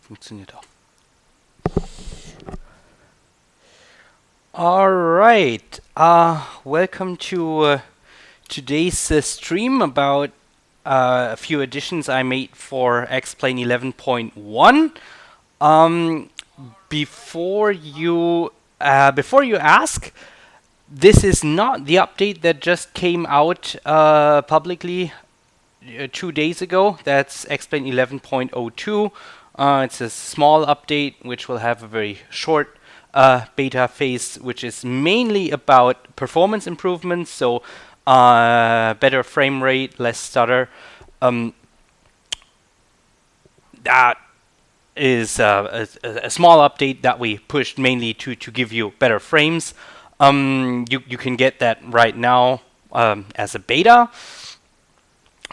Funktioniert auch. All right. Welcome to today's stream about a few additions I made for X-Plane 11.1. Before you ask, this is not the update that just came out publicly 2 days ago. That's X-Plane 11.02. It's a small update which will have a very short beta phase, which is mainly about performance improvements, so better frame rate, less stutter. That is a small update that we pushed mainly to give you better frames. You can get that right now as a beta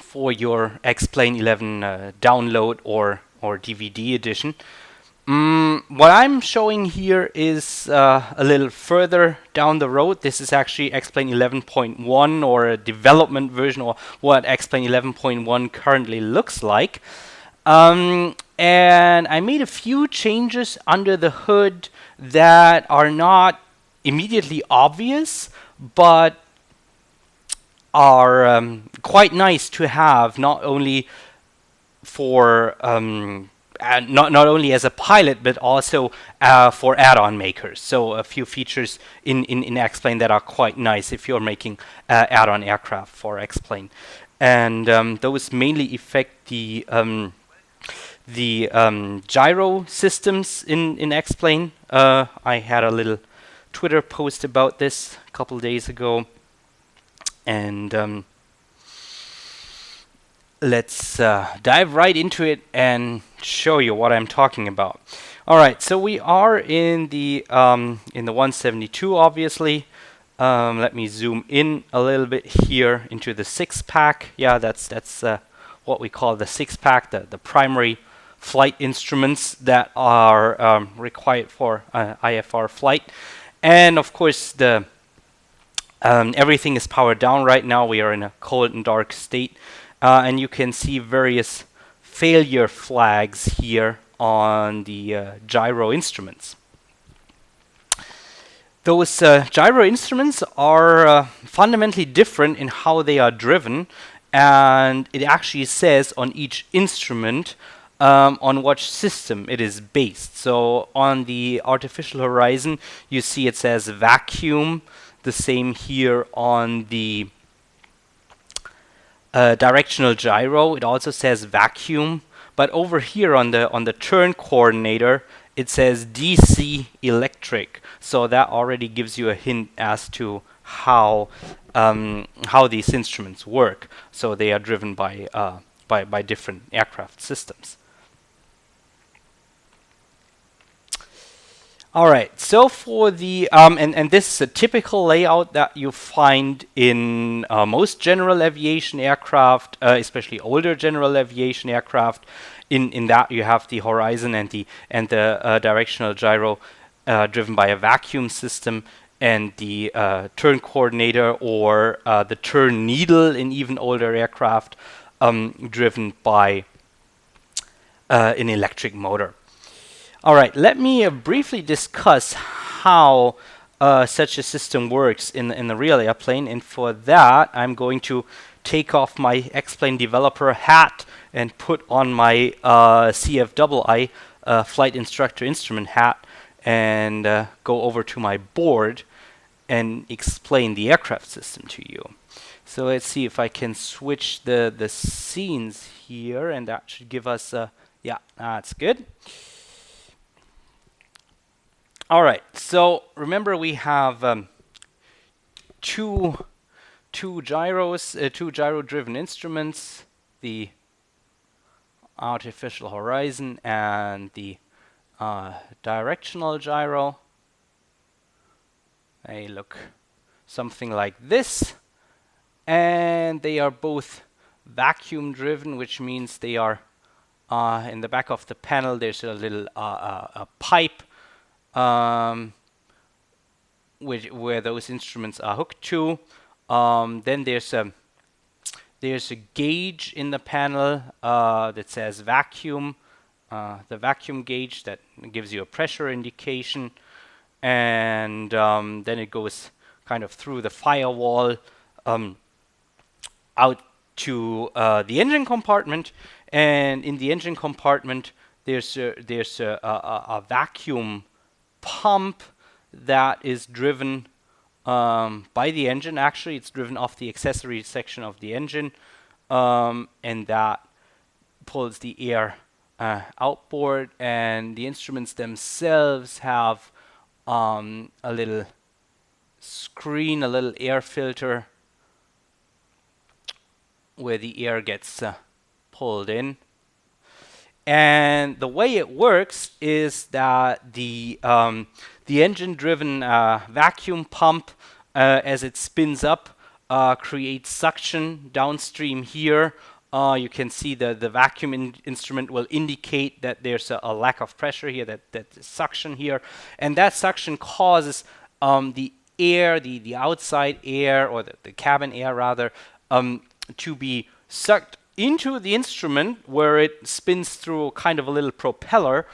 for your X-Plane 11 download or DVD edition. What I'm showing here is a little further down the road. This is actually X-Plane 11.1 or a development version, or what X-Plane 11.1 currently looks like. And I made a few changes under the hood that are not immediately obvious, but are quite nice to have, not only for not only as a pilot, but also for add-on makers. So a few features in X-Plane that are quite nice if you're making add-on aircraft for X-Plane. And those mainly affect the gyro systems in X-Plane. I had a little Twitter post about this a couple days ago. And let's dive right into it and show you what I'm talking about. All right, so we are in the 172, obviously. Let me zoom in a little bit here into the 6-pack. Yeah, that's what we call the 6-pack, the primary flight instruments that are required for IFR flight. And of course, the everything is powered down right now. We are in a cold and dark state. And you can see various failure flags here on the gyro instruments. Those gyro instruments are fundamentally different in how they are driven, and it actually says on each instrument on what system it is based. So on the artificial horizon, you see it says vacuum. The same here on the directional gyro, it also says vacuum, but over here on the turn coordinator, it says DC electric. So that already gives you a hint as to how these instruments work. So they are driven by different aircraft systems. All right, so for the, and this is a typical layout that you find in most general aviation aircraft, especially older general aviation aircraft. In that you have the horizon and the directional gyro driven by a vacuum system, and the turn coordinator or the turn needle in even older aircraft driven by an electric motor. All right, let me briefly discuss how such a system works in the real airplane, and for that I'm going to take off my X-Plane developer hat and put on my CFI flight instructor instrument hat and go over to my board and explain the aircraft system to you. So let's see if I can switch the scenes here, and that should give us yeah, that's good. All right, so remember we have two gyros, two gyro-driven instruments, the artificial horizon and the directional gyro. They look something like this, and they are both vacuum-driven, which means they are in the back of the panel. There's a little a pipe where those instruments are hooked to. Then there's a gauge in the panel that says vacuum, the vacuum gauge that gives you a pressure indication, and then it goes kind of through the firewall out to the engine compartment, and in the engine compartment there's a vacuum pump that is driven by the engine. Actually, it's driven off the accessory section of the engine, and that pulls the air outboard, and the instruments themselves have a little screen, a little air filter where the air gets pulled in. And the way it works is that the engine-driven vacuum pump, as it spins up, creates suction downstream here. You can see the vacuum instrument will indicate that there's a lack of pressure here, that suction here, and that suction causes the air, the outside air, or the cabin air rather, to be sucked into the instrument, where it spins through kind of a little propeller,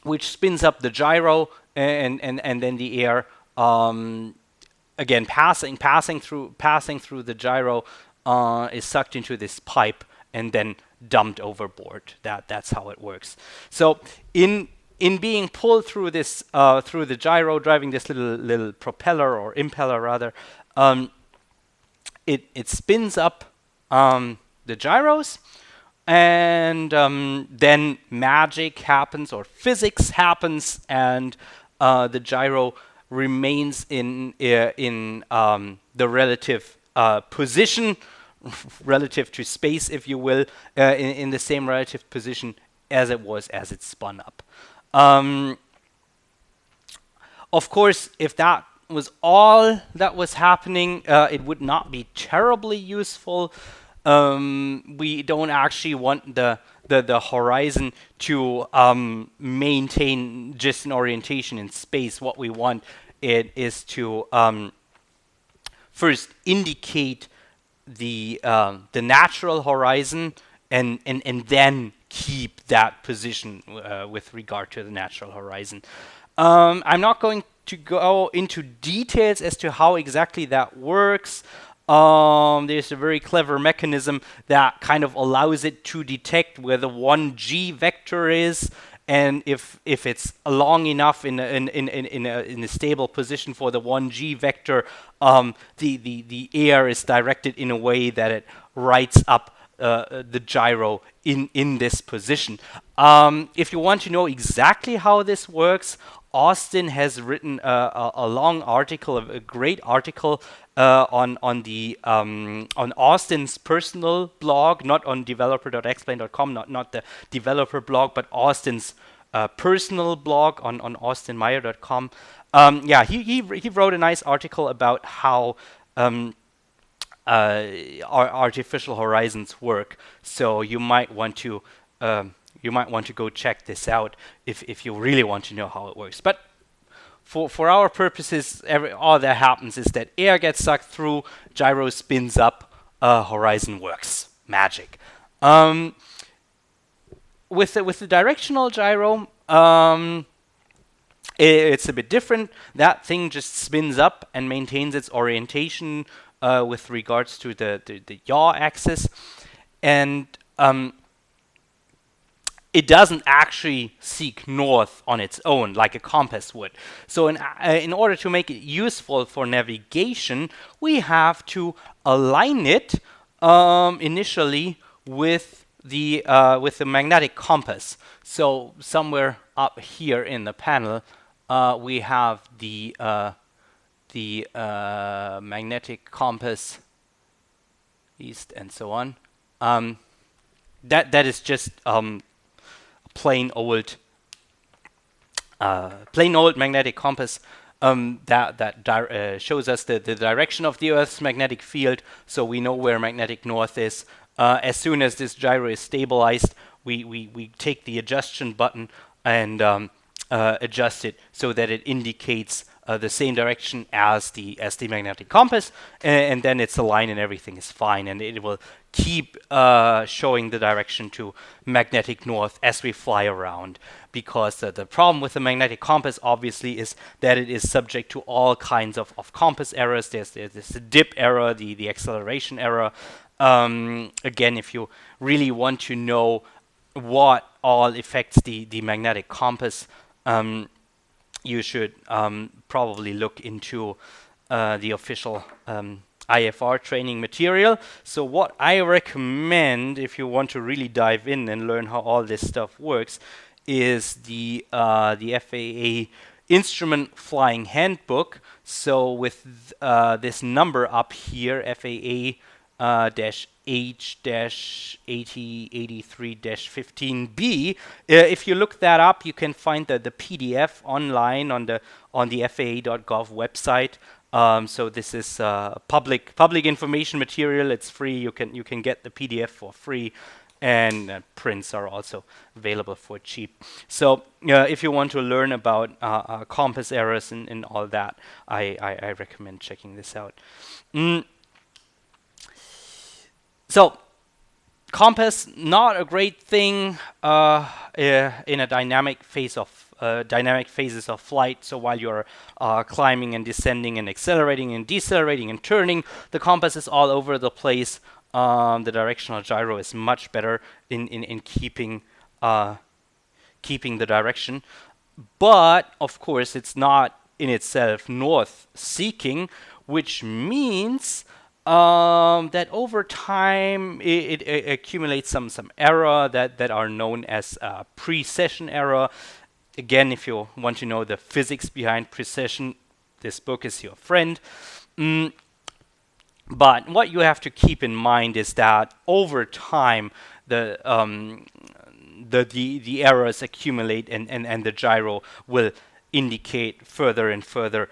which spins up the gyro, and then the air again passing through the gyro is sucked into this pipe and then dumped overboard. That's how it works. So in being pulled through this through the gyro, driving this little propeller or impeller rather, it spins up the gyros, and then magic happens, or physics happens, and the gyro remains in the relative position, relative to space, if you will, in the same relative position as it was as it spun up. Of course, if that was all that was happening, it would not be terribly useful. We don't actually want the horizon to maintain just an orientation in space. What we want it is to first indicate the natural horizon, and then keep that position with regard to the natural horizon. I'm not going to go into details as to how exactly that works. There's a very clever mechanism that kind of allows it to detect where the 1G vector is, and if it's long enough in a stable position for the 1G vector, the air is directed in a way that it writes up the gyro in this position. If you want to know exactly how this works, Austin has written a long article, a great article on Austin's personal blog, not on developer.explain.com, not the developer blog, but Austin's personal blog on austinmeyer.com. He wrote a nice article about how artificial horizons work. So you might want to go check this out if you really want to know how it works. But for our purposes, all that happens is that air gets sucked through, gyro spins up, horizon works. Magic. With the directional gyro, it's a bit different. That thing just spins up and maintains its orientation with regards to the yaw axis, and it doesn't actually seek north on its own like a compass would. So in order to make it useful for navigation, we have to align it initially with the magnetic compass. So somewhere up here in the panel, we have the magnetic compass, east and so on. That is just plain old magnetic compass that shows us the direction of the Earth's magnetic field, so we know where magnetic north is. As soon as this gyro is stabilized, we take the adjustment button and adjust it so that it indicates the same direction as the magnetic compass, and then it's aligned and everything is fine, and it will keep showing the direction to magnetic north as we fly around, because the problem with the magnetic compass obviously is that it is subject to all kinds of compass errors. There's the dip error, the acceleration error. Again, if you really want to know what all affects the magnetic compass, you should probably look into the official IFR training material. So what I recommend, if you want to really dive in and learn how all this stuff works, is the FAA Instrument Flying Handbook. So with this number up here, FAA H-8083-15B. If you look that up, you can find the PDF online on the FAA.gov website. So this is public information material. It's free. You can get the PDF for free, and prints are also available for cheap. So if you want to learn about compass errors and all that, I recommend checking this out. So, compass, not a great thing in a dynamic phase of dynamic phases of flight. So while you're climbing and descending and accelerating and decelerating and turning, the compass is all over the place. The directional gyro is much better in keeping the direction. But of course, it's not in itself north-seeking, which means that over time it accumulates some error that are known as precession error. Again, if you want to know the physics behind precession, this book is your friend. But what you have to keep in mind is that over time the errors accumulate, and the gyro will indicate further and further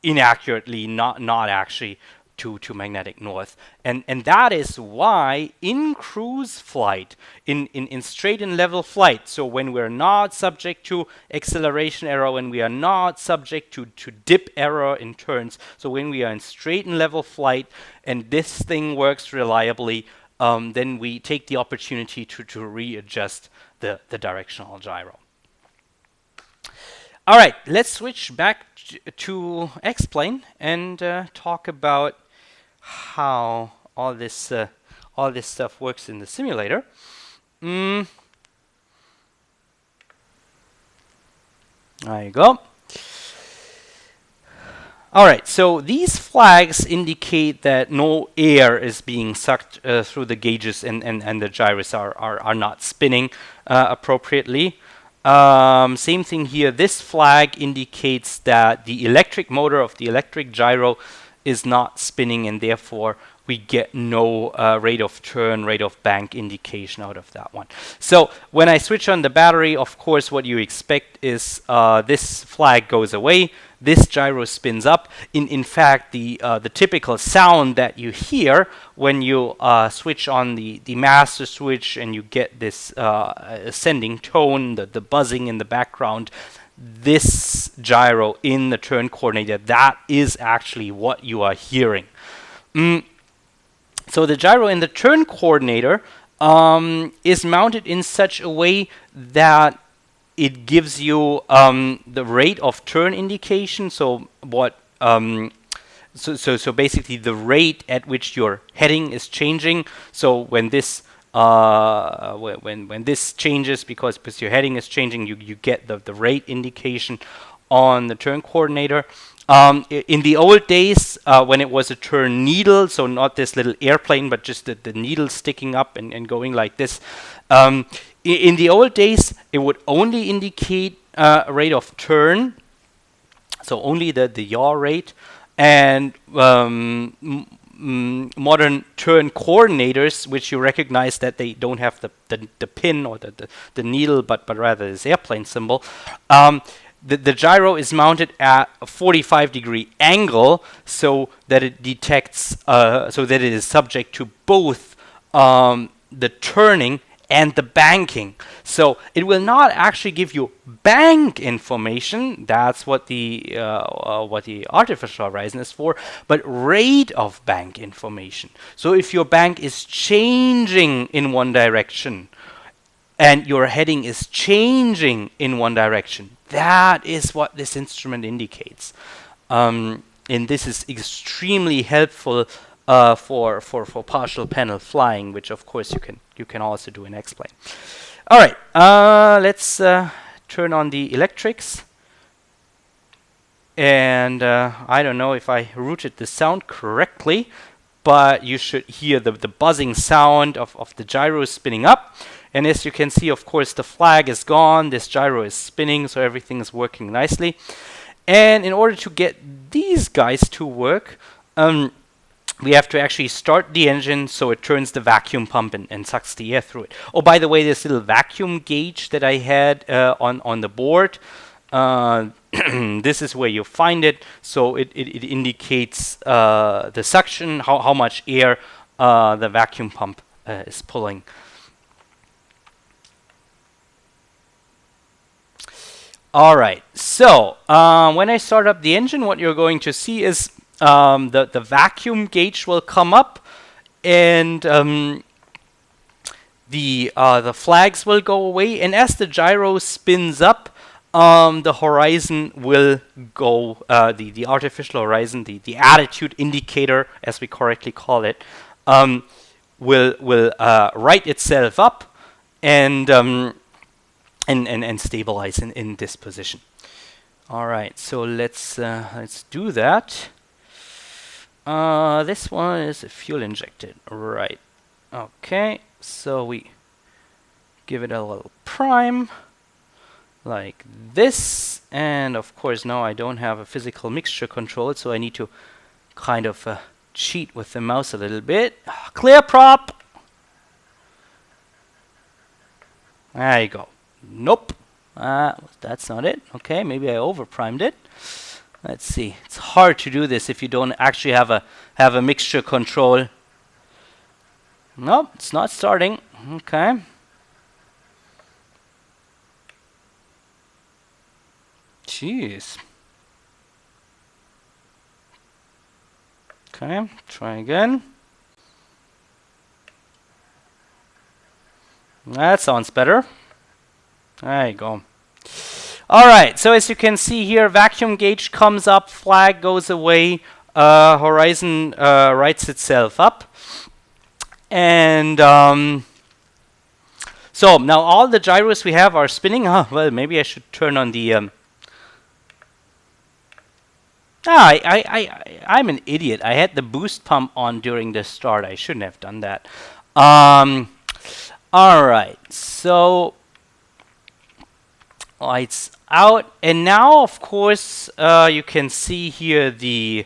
inaccurately, not actually to magnetic north, and that is why in cruise flight, in straight and level flight, so when we're not subject to acceleration error, when we are not subject to dip error in turns, so when we are in straight and level flight and this thing works reliably, then we take the opportunity to readjust the directional gyro. All right, let's switch back to X-plane and talk about how all this stuff works in the simulator. There you go. All right, so these flags indicate that no air is being sucked through the gauges, and the gyros are not spinning appropriately. Same thing here. This flag indicates that the electric motor of the electric gyro is not spinning, and therefore we get no rate of turn, rate of bank indication out of that one. So when I switch on the battery, of course, what you expect is this flag goes away. This gyro spins up. In fact, the typical sound that you hear when you switch on the master switch and you get this ascending tone, the buzzing in the background, this gyro in the turn coordinator, that is actually what you are hearing. So the gyro in the turn coordinator is mounted in such a way that it gives you the rate of turn indication. So what? So basically the rate at which your heading is changing. So when this when this changes because your heading is changing, you get the rate indication on the turn coordinator. In the old days, when it was a turn needle, so not this little airplane, but just the needle sticking up and going like this, in the old days, it would only indicate a rate of turn, so only the yaw rate, and modern turn coordinators, which you recognize that they don't have the pin or the needle, but rather this airplane symbol. The gyro is mounted at a 45-degree angle, so that it detects, so that it is subject to both the turning and the banking. So it will not actually give you bank information. That's what the artificial horizon is for, but rate of bank information. So if your bank is changing in one direction and your heading is changing in one direction, that is what this instrument indicates. And this is extremely helpful for partial panel flying, which of course you can also do in X-plane. All right, let's turn on the electrics. And I don't know if I routed the sound correctly, but you should hear the buzzing sound of the gyro spinning up. And as you can see, of course, the flag is gone. This gyro is spinning, so everything is working nicely. And in order to get these guys to work, we have to actually start the engine so it turns the vacuum pump and sucks the air through it. Oh, by the way, this little vacuum gauge that I had on the board, this is where you find it. So it indicates the suction, how much air the vacuum pump is pulling. All right, so when I start up the engine, what you're going to see is the vacuum gauge will come up, and the flags will go away. And as the gyro spins up, the horizon will go, the artificial horizon, the attitude indicator, as we correctly call it, will right itself up and stabilize in this position. All right, so let's do that. This one is fuel injected, right? Okay, so we give it a little prime like this, and of course now I don't have a physical mixture control, so I need to kind of cheat with the mouse a little bit. Clear prop. There you go. Nope, that's not it. Okay, maybe I overprimed it. Let's see. It's hard to do this if you don't actually have a mixture control. Nope, it's not starting. Okay. Jeez. Okay, try again. That sounds better. There you go. All right, so as you can see here, vacuum gauge comes up, flag goes away, horizon rights itself up. And so now all the gyros we have are spinning. Well, maybe I should turn on the... I'm an idiot. I had the boost pump on during the start. I shouldn't have done that. All right, so... lights out, and now of course you can see here the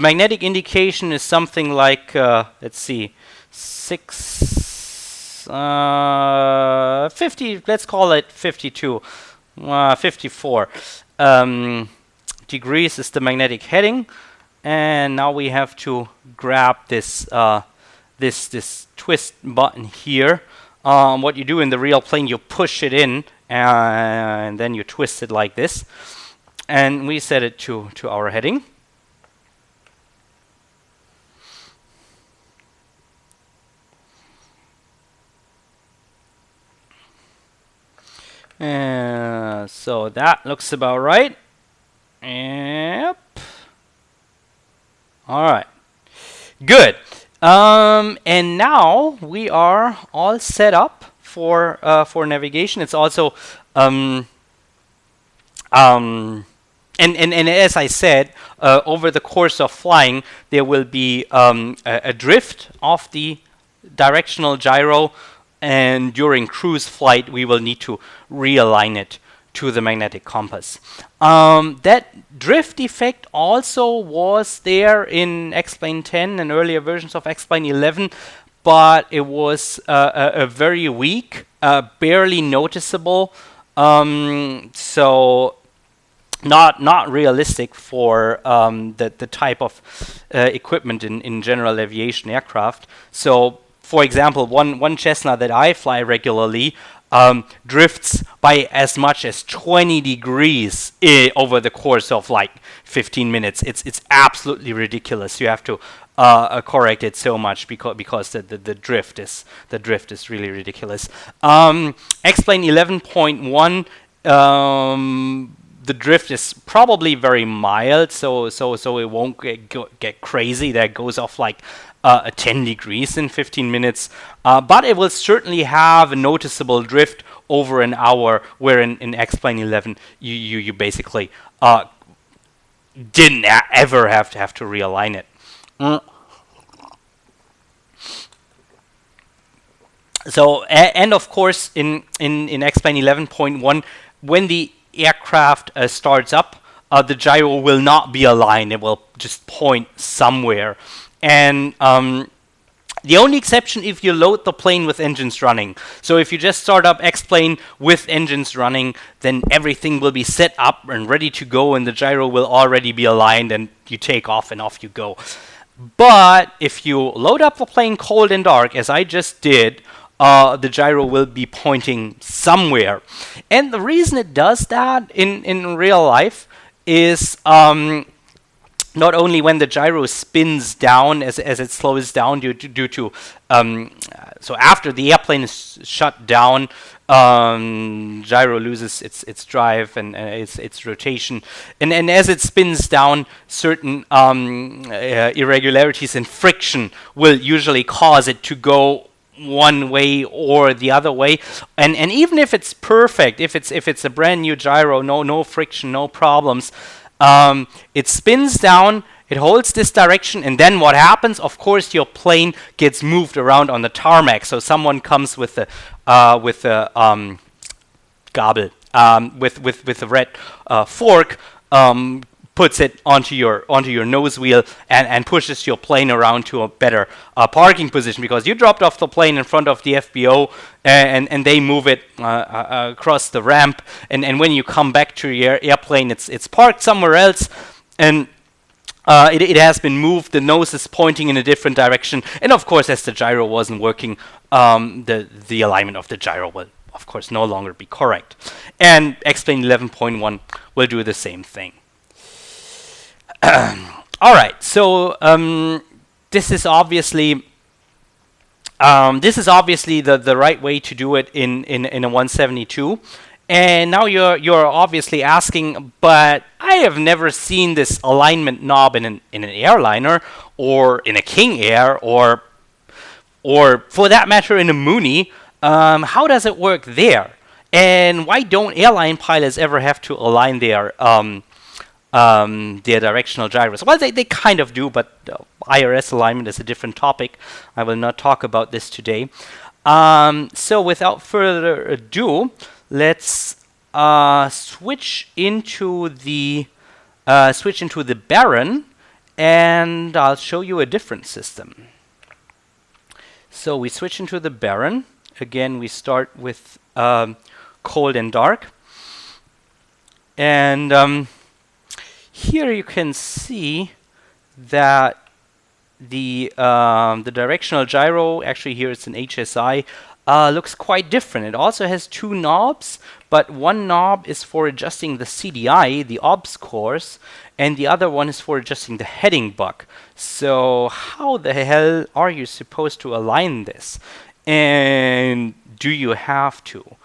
magnetic indication is something like let's see, 50, let's call it 52, 54 degrees is the magnetic heading, and now we have to grab this this twist button here. What you do in the real plane, you push it in, and then you twist it like this, and we set it to our heading. So that looks about right. Yep. All right. Good. And now we are all set up for navigation. It's also and as I said, over the course of flying, there will be a drift of the directional gyro, and during cruise flight, we will need to realign it to the magnetic compass. That drift effect also was there in X-Plane 10 and earlier versions of X-Plane 11, but it was a very weak, barely noticeable, so not realistic for the type of equipment in general aviation aircraft. So for example, one Cessna that I fly regularly drifts by as much as 20 degrees over the course of like 15 minutes. It's absolutely ridiculous. You have to correct it so much because the drift is really ridiculous. X-Plane 11.1. The drift is probably very mild, so it won't get crazy. That goes off like 10 degrees in 15 minutes, but it will certainly have a noticeable drift over an hour, where in X-Plane 11 you basically didn't ever have to realign it. So and of course in X-Plane 11.1, when the aircraft starts up, the gyro will not be aligned. It will just point somewhere. And the only exception if you load the plane with engines running. So if you just start up X-Plane with engines running, then everything will be set up and ready to go, and the gyro will already be aligned, and you take off and off you go. But if you load up the plane cold and dark, as I just did, the gyro will be pointing somewhere. And the reason it does that in real life is not only when the gyro spins down as it slows down due to so after the airplane is shut down, gyro loses its drive and its rotation, and as it spins down, certain irregularities in friction will usually cause it to go one way or the other way, and even if it's perfect, if it's a brand new gyro, no friction, no problems, it spins down, it holds this direction, and then what happens? Of course, your plane gets moved around on the tarmac. So someone comes with the gobble, with a red fork, puts it onto your nose wheel and pushes your plane around to a better parking position, because you dropped off the plane in front of the FBO and they move it across the ramp, and when you come back to your airplane, it's parked somewhere else, and it has been moved. The nose is pointing in a different direction, and of course, as the gyro wasn't working, the alignment of the gyro will of course no longer be correct, and X-Plane 11.1 will do the same thing. All right, so this is obviously the right way to do it in a 172. And now you're obviously asking, but I have never seen this alignment knob in an airliner, or in a King Air, or for that matter in a Mooney. How does it work there? And why don't airline pilots ever have to align their directional gyros? Well, they kind of do, but IRS alignment is a different topic. I will not talk about this today. So without further ado, let's switch into the Baron, and I'll show you a different system. So we switch into the Baron. Again, we start with cold and dark, and here you can see that the directional gyro, actually here it's an HSI, looks quite different. It also has two knobs, but one knob is for adjusting the CDI, the OBS course, and the other one is for adjusting the heading buck. So how the hell are you supposed to align this? And do you have to?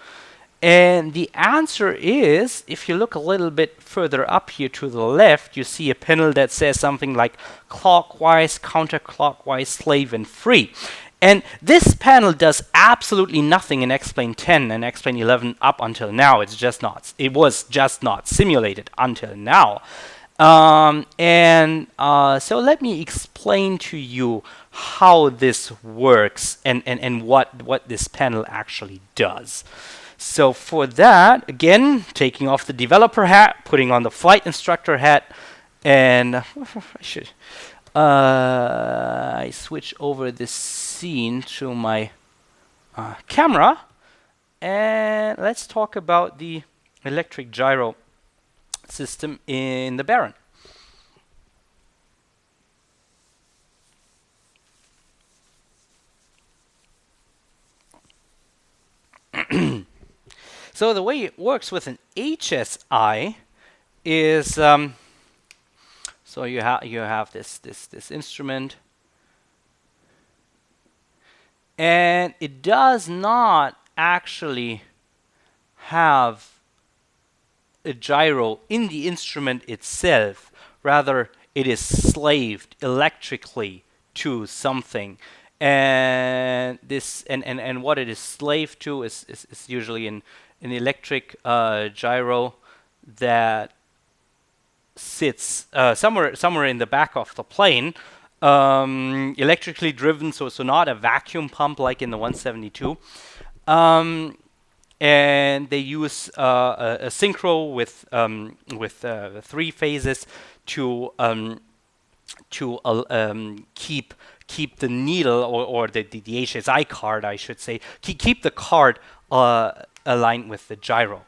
And the answer is, if you look a little bit further up here to the left, you see a panel that says something like clockwise, counterclockwise, slave, and free. And this panel does absolutely nothing in X-Plane 10 and X-Plane 11 up until now. It was just not simulated until now. So let me explain to you how this works and what this panel actually does. So for that, again, taking off the developer hat, putting on the flight instructor hat, and I switch over this scene to my camera, and let's talk about the electric gyro system in the Baron. So the way it works with an HSI is so you have this instrument, and it does not actually have a gyro in the instrument itself. Rather, it is slaved electrically to something, and what it is slaved to is usually an electric gyro that sits somewhere in the back of the plane, electrically driven, so not a vacuum pump like in the 172. And they use a synchro with 3 phases to keep the needle or the HSI card, I should say, keep the card aligned with the gyro.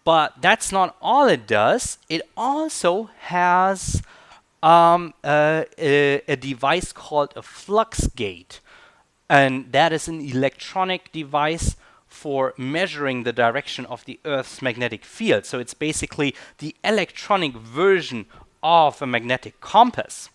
But that's not all it does. It also has a device called a flux gate, and that is an electronic device for measuring the direction of the Earth's magnetic field. So it's basically the electronic version of a magnetic compass.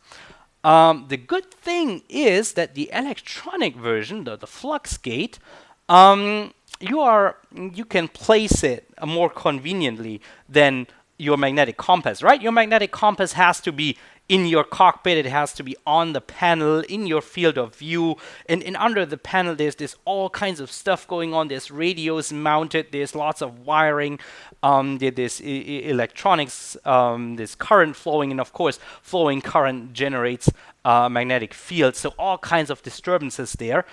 The good thing is that the electronic version, the flux gate, you can place it more conveniently than your magnetic compass, right? Your magnetic compass has to be in your cockpit, it has to be on the panel, in your field of view, and under the panel there's all kinds of stuff going on. There's radios mounted, there's lots of wiring, there's electronics, there's current flowing, and of course flowing current generates magnetic fields, so all kinds of disturbances there.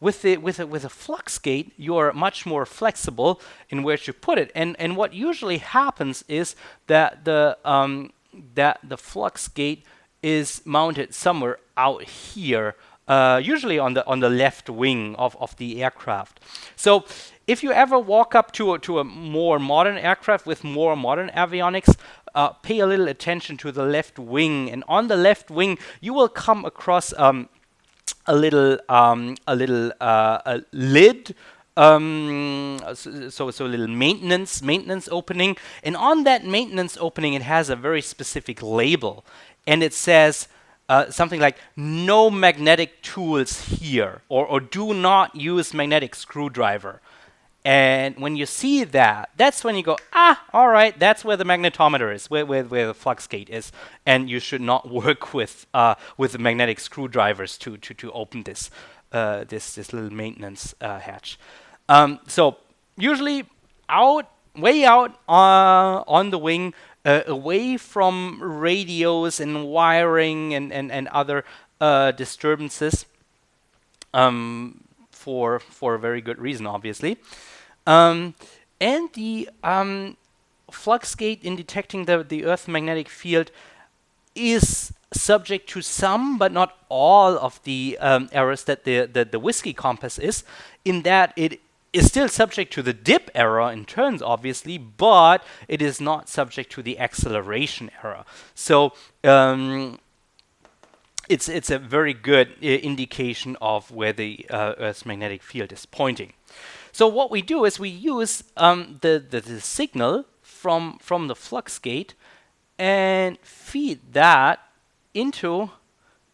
With a flux gate, you're much more flexible in where you put it, and what usually happens is that the flux gate is mounted somewhere out here, usually on the left wing of the aircraft. So if you ever walk up to a more modern aircraft with more modern avionics, pay a little attention to the left wing, and on the left wing you will come across a little lid, so a little maintenance opening, and on that maintenance opening it has a very specific label, and it says something like "no magnetic tools here," or "do not use magnetic screwdriver." And when you see that, that's when you go, all right, that's where the magnetometer is, where the flux gate is, and you should not work with the magnetic screwdrivers to open this little maintenance hatch. So usually way out on the wing, away from radios and wiring and other disturbances, for a very good reason, obviously. And the flux gate in detecting the Earth magnetic field is subject to some, but not all, of the errors that the whiskey compass is, in that it is still subject to the dip error in turns, obviously, but it is not subject to the acceleration error. So it's a very good indication of where the Earth's magnetic field is pointing. So what we do is we use the signal from the flux gate and feed that into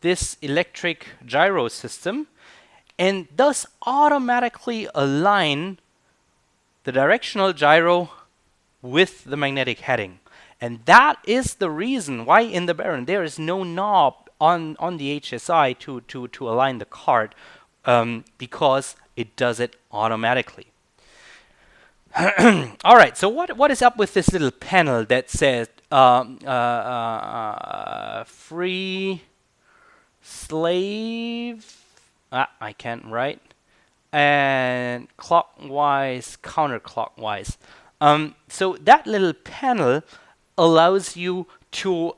this electric gyro system, and thus automatically align the directional gyro with the magnetic heading. And that is the reason why in the Baron there is no knob on the HSI to align the card, because it does it automatically. All right, so what is up with this little panel that says free slave? I can't write. And clockwise, counterclockwise. So that little panel allows you to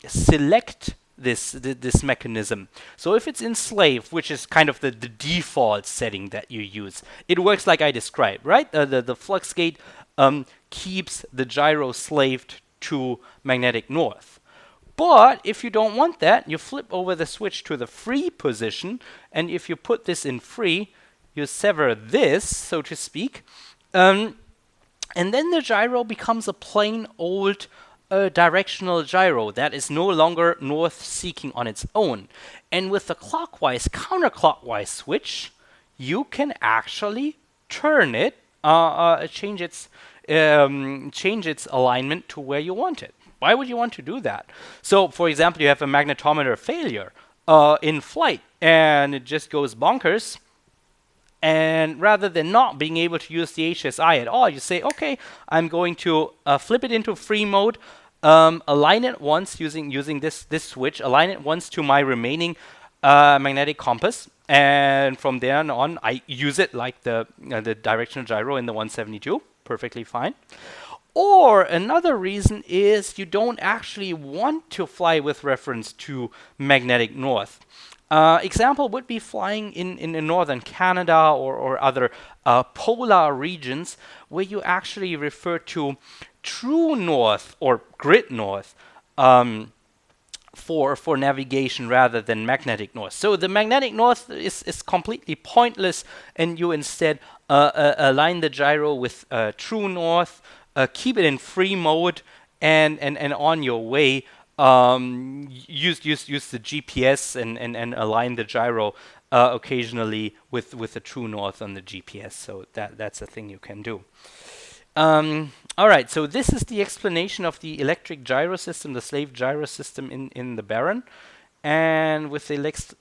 select this mechanism. So if it's in slave, which is kind of the default setting that you use, it works like I described, right? The flux gate keeps the gyro slaved to magnetic north. But if you don't want that, you flip over the switch to the free position, and if you put this in free, you sever this, so to speak, And then the gyro becomes a plain old directional gyro that is no longer north-seeking on its own. And with the clockwise, counterclockwise switch, you can actually turn it, change its alignment to where you want it. Why would you want to do that? So, for example, you have a magnetometer failure in flight, and it just goes bonkers. And rather than not being able to use the HSI at all, you say, okay, I'm going to flip it into free mode, align it once using this switch, align it once to my remaining magnetic compass, and from there on, I use it like the directional gyro in the 172, perfectly fine. Or another reason is you don't actually want to fly with reference to magnetic north. Example would be flying in northern Canada or other polar regions where you actually refer to true north or grid north for navigation rather than magnetic north. So the magnetic north is completely pointless, and you instead align the gyro with true north, keep it in free mode, and on your way. Use the GPS and align the gyro occasionally with the true north on the GPS. So that's a thing you can do. All right, so this is the explanation of the electric gyro system, the slave gyro system in the Baron. And with the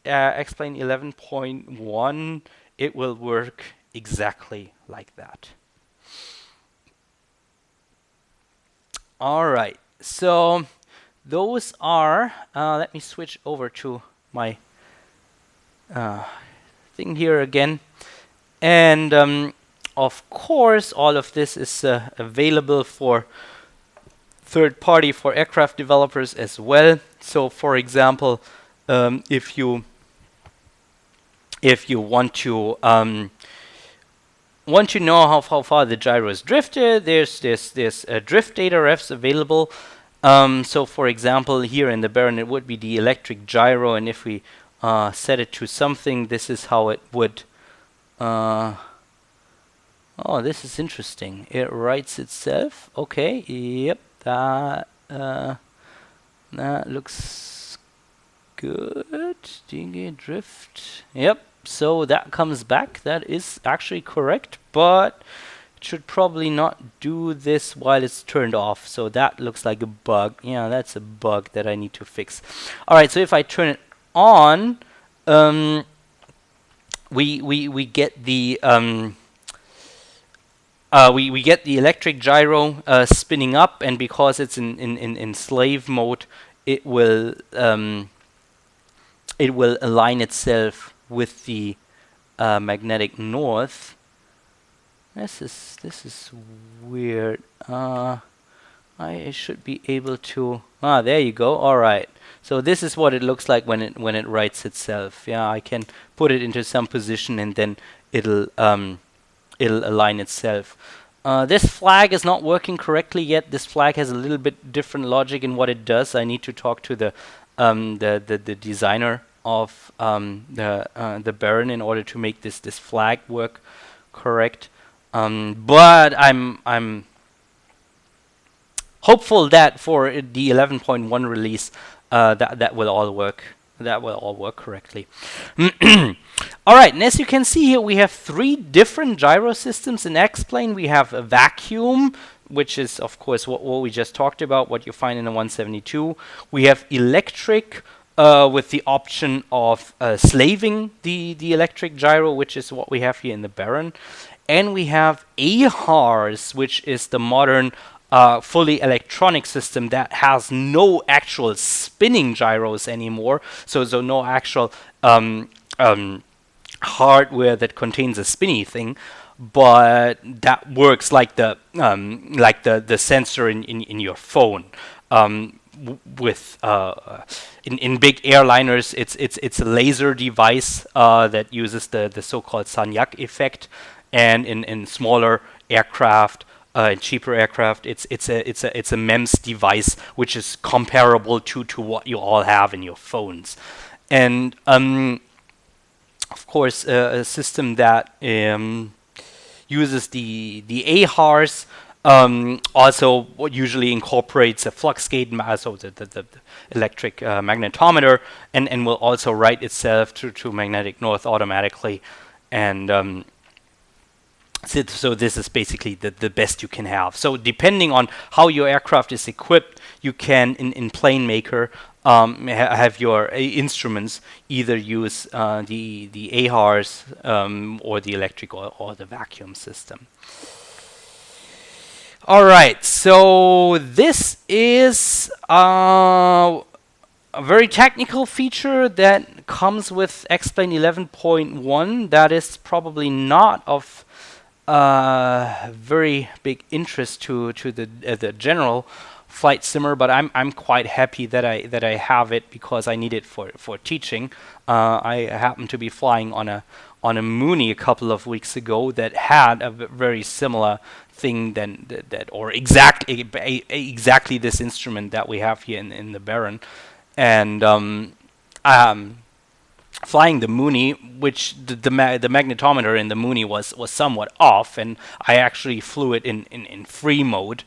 explain 11.1, it will work exactly like that. All right, so those are, let me switch over to my thing here again. And of course, all of this is available for third party, for aircraft developers as well. So for example, if you want to know how far the gyro is drifted, there's drift data refs available. So for example, here in the Baron, it would be the electric gyro, and if we set it to something, this is how it would. Oh, this is interesting. It writes itself. Okay, yep, that looks good. Dingy drift. Yep. So that comes back. That is actually correct, but it should probably not do this while it's turned off. So that looks like a bug. Yeah, that's a bug that I need to fix. All right. So if I turn it on, we get the we get the electric gyro spinning up, and because it's in slave mode, it will align itself with the magnetic north. This is weird. I should be able to. There you go. All right. So this is what it looks like when it writes itself. Yeah, I can put it into some position, and then it'll align itself. This flag is not working correctly yet. This flag has a little bit different logic in what it does. I need to talk to the designer of the Baron in order to make this flag work correct. But I'm hopeful that for the 11.1 release, that will all work. That will all work correctly. All right, and as you can see here, we have 3 different gyro systems in X-plane. We have a vacuum, which is, of course, what we just talked about, what you find in the 172. We have electric, with the option of slaving the electric gyro, which is what we have here in the Baron. And we have AHARS, which is the modern fully electronic system that has no actual spinning gyros anymore. So no actual hardware that contains a spinny thing, but that works like the sensor in your phone. With in big airliners, it's a laser device that uses the so-called Sagnac effect, and in smaller aircraft. In cheaper aircraft, it's a MEMS device which is comparable to what you all have in your phones, and of course a system that uses the AHARS. Also, what usually incorporates a flux gate, so the electric magnetometer, and will also write itself to magnetic north automatically. And so this is basically the best you can have. So depending on how your aircraft is equipped, you can, in PlaneMaker, have your instruments either use the AHARS or the electric or the vacuum system. All right, so this is a very technical feature that comes with X-Plane 11.1 that is probably not of very big interest to the general flight simmer, but I'm quite happy that I have it because I need it for teaching. I happened to be flying on a Mooney a couple of weeks ago that had a very similar thing or exactly this instrument that we have here in the Baron, and flying the Mooney, which the magnetometer in the Mooney was somewhat off, and I actually flew it in free mode.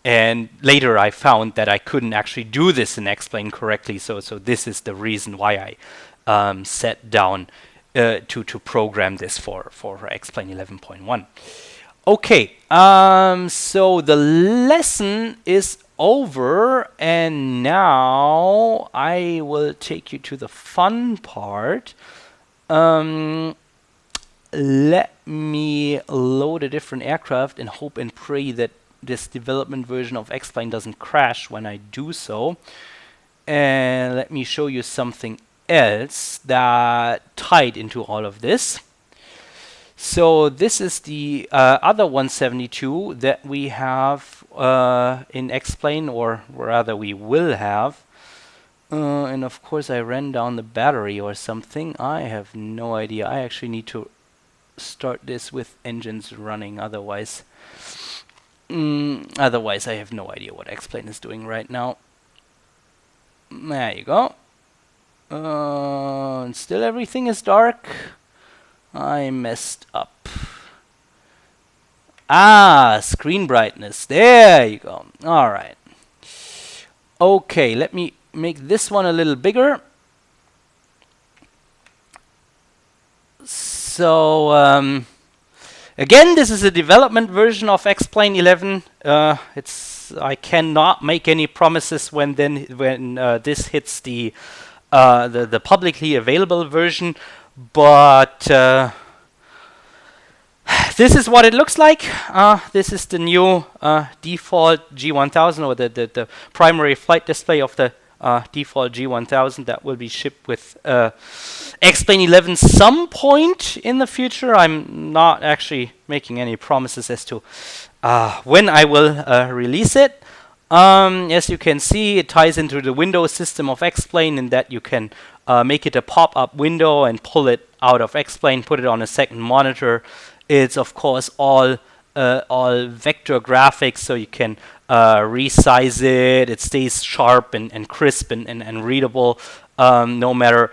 And later I found that I couldn't actually do this in X-Plane correctly, so this is the reason why I sat down to program this for X-Plane 11.1. Okay, so the lesson is over, and now I will take you to the fun part. Let me load a different aircraft and hope and pray that this development version of X-Plane doesn't crash when I do so. And let me show you something else that tied into all of this. So this is the other 172 that we have in X-Plane, or rather we will have. And of course I ran down the battery or something. I have no idea. I actually need to start this with engines running, otherwise I have no idea what X-Plane is doing right now. There you go. And still everything is dark. I messed up. Screen brightness. There you go. All right. Okay, let me make this one a little bigger. So again, this is a development version of X-Plane 11. I cannot make any promises when this hits the publicly available version, but this is what it looks like. This is the new default G1000, or the primary flight display of the default G1000 that will be shipped with X-Plane 11 some point in the future. I'm not actually making any promises as to when I will release it. As you can see, it ties into the Windows system of X-Plane in that you can make it a pop-up window and pull it out of X-Plane, put it on a second monitor. It's of course all vector graphics, so you can resize it. It stays sharp and crisp and readable, no matter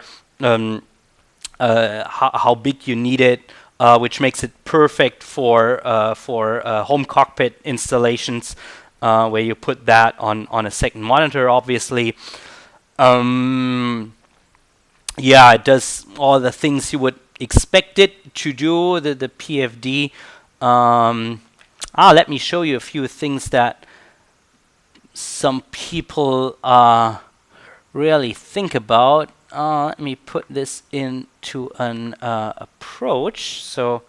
how big you need it, which makes it perfect for home cockpit installations, where you put that on a second monitor, obviously. Yeah, it does all the things you would expect it to do, the PFD. Let me show you a few things that some people really think about. Let me put this into an approach. So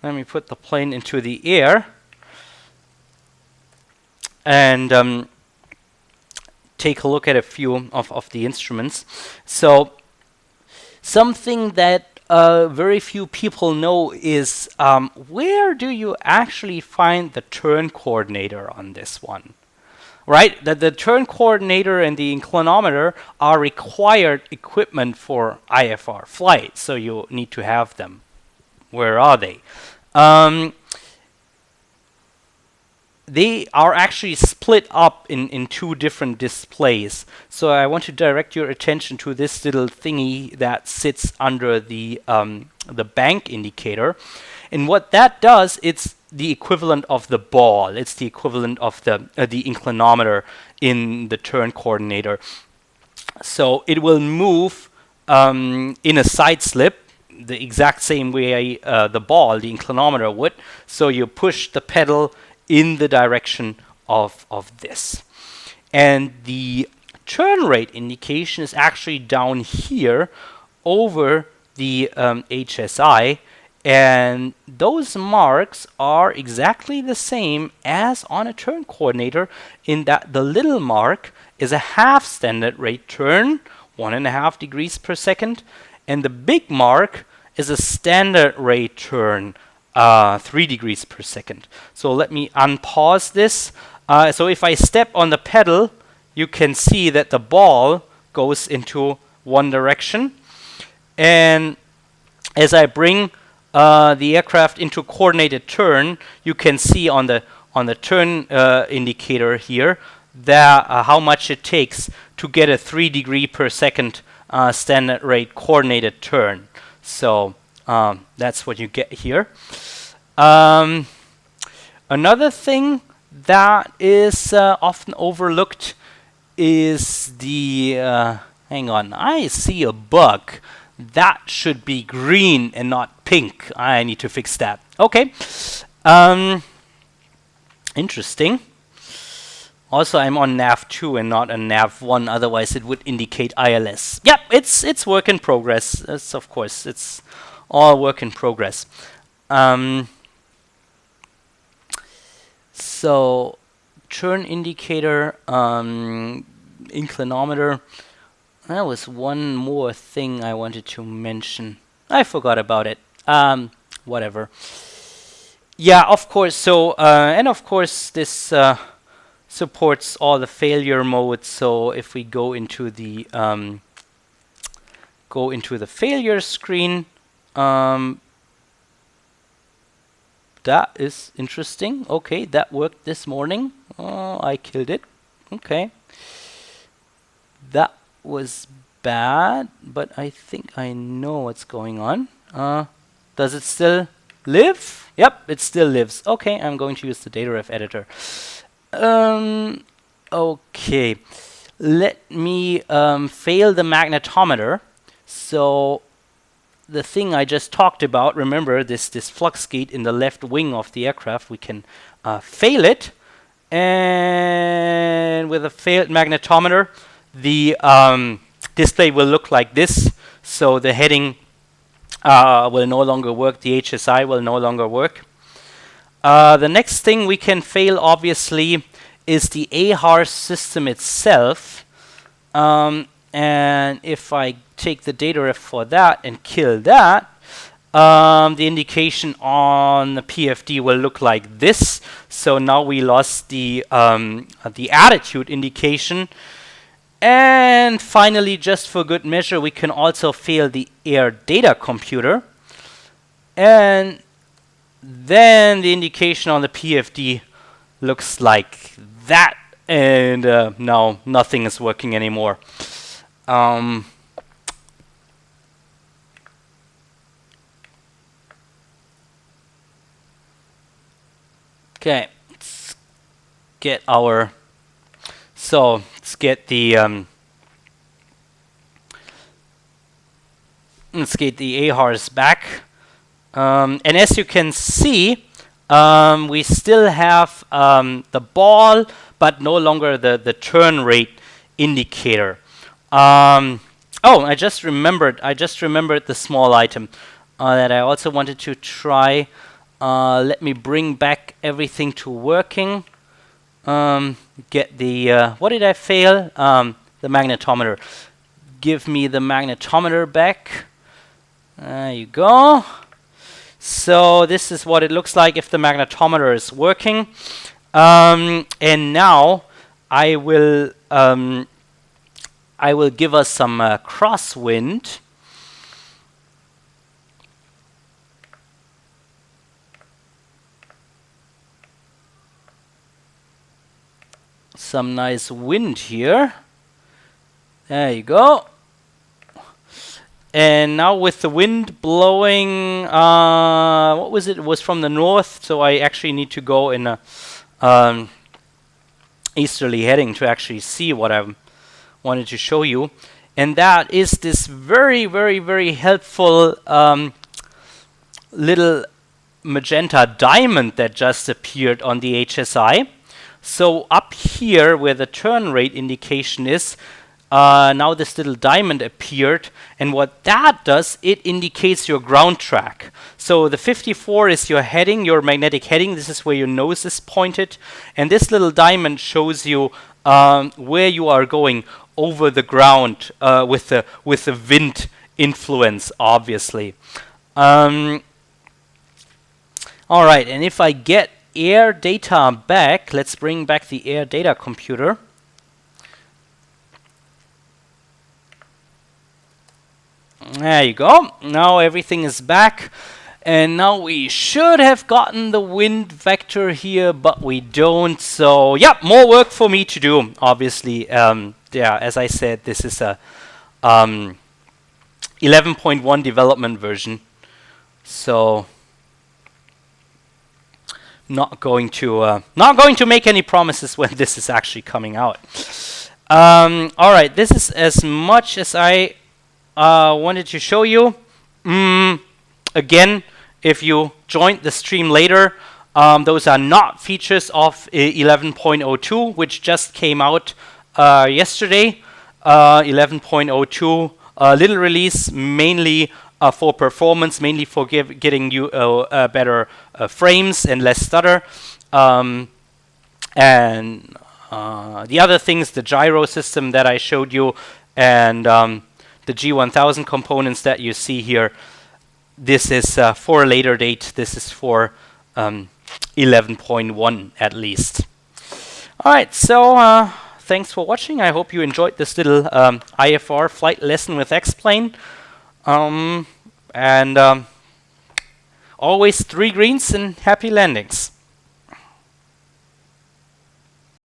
let me put the plane into the air and take a look at a few of the instruments. So something that very few people know is where do you actually find the turn coordinator on this one? Right? The turn coordinator and the inclinometer are required equipment for IFR flight, so you need to have them. Where are they? They are actually split up in two different displays. So I want to direct your attention to this little thingy that sits under the bank indicator. And what that does, it's the equivalent of the ball. It's the equivalent of the inclinometer in the turn coordinator. So it will move in a side slip the exact same way the ball, the inclinometer would. So you push the pedal in the direction of this. And the turn rate indication is actually down here over the HSI. And those marks are exactly the same as on a turn coordinator, in that the little mark is a half standard rate turn, 1.5 degrees per second, and the big mark is a standard rate turn, 3 degrees per second. So let me unpause this. So if I step on the pedal, you can see that the ball goes into one direction. And as I bring the aircraft into coordinated turn, you can see on the turn indicator here that how much it takes to get a 3 degree per second standard rate coordinated turn. So that's what you get here. Another thing that is often overlooked is the hang on, I see a bug. That should be green and not pink. I need to fix that. Okay. Interesting. Also, I'm on nav 2 and not on nav 1. Otherwise, it would indicate ILS. Yep, it's work in progress. Of course, it's all work in progress. So, turn indicator, inclinometer. There was one more thing I wanted to mention. I forgot about it. Whatever. Yeah, of course. So, and of course, this supports all the failure modes. So, if we go into the failure screen, that is interesting. Okay, that worked this morning. Oh, I killed it. Okay, that was bad, but I think I know what's going on. Does it still live? Yep, it still lives. Okay, I'm going to use the data ref editor. Okay, let me fail the magnetometer. So the thing I just talked about, remember this flux gate in the left wing of the aircraft, we can fail it, and with a failed magnetometer, the display will look like this. So the heading will no longer work, the HSI will no longer work. The next thing we can fail, obviously, is the AHAR system itself. And if I take the data ref for that and kill that, the indication on the PFD will look like this. So now we lost the attitude indication. And finally, just for good measure, we can also fail the air data computer. And then the indication on the PFD looks like that. And now nothing is working anymore. Okay, let's get our, so let's get the AHARs back. And as you can see, we still have the ball, but no longer the turn rate indicator. Oh, I just remembered the small item that I also wanted to try. Let me bring back everything to working. Get the, what did I fail? The magnetometer. Give me the magnetometer back. There you go. So this is what it looks like if the magnetometer is working. And now I will give us some crosswind. Some nice wind here. There you go. And now with the wind blowing, what was it? It was from the north, so I actually need to go in a easterly heading to actually see what I wanted to show you. And that is this very, very, very helpful little magenta diamond that just appeared on the HSI. So up here where the turn rate indication is, now this little diamond appeared, and what that does, it indicates your ground track. So the 54 is your heading, your magnetic heading. This is where your nose is pointed, and this little diamond shows you where you are going over the ground with the wind influence, obviously. All right, and if I get air data back, let's bring back the air data computer. There you go. Now everything is back. And now we should have gotten the wind vector here, but we don't. So, yeah, more work for me to do, obviously. Yeah, as I said, this is a 11.1 development version. So, not going to make any promises when this is actually coming out. All right, this is as much as I wanted to show you. Again, if you joined the stream later, those are not features of 11.02, which just came out yesterday. 11.02 little release, mainly for performance, mainly for getting you better frames and less stutter. And the other things, the gyro system that I showed you, and the G1000 components that you see here, this is for a later date. This is for 11.1 at least. All right, so thanks for watching. I hope you enjoyed this little IFR flight lesson with X-Plane. And always 3 greens and happy landings.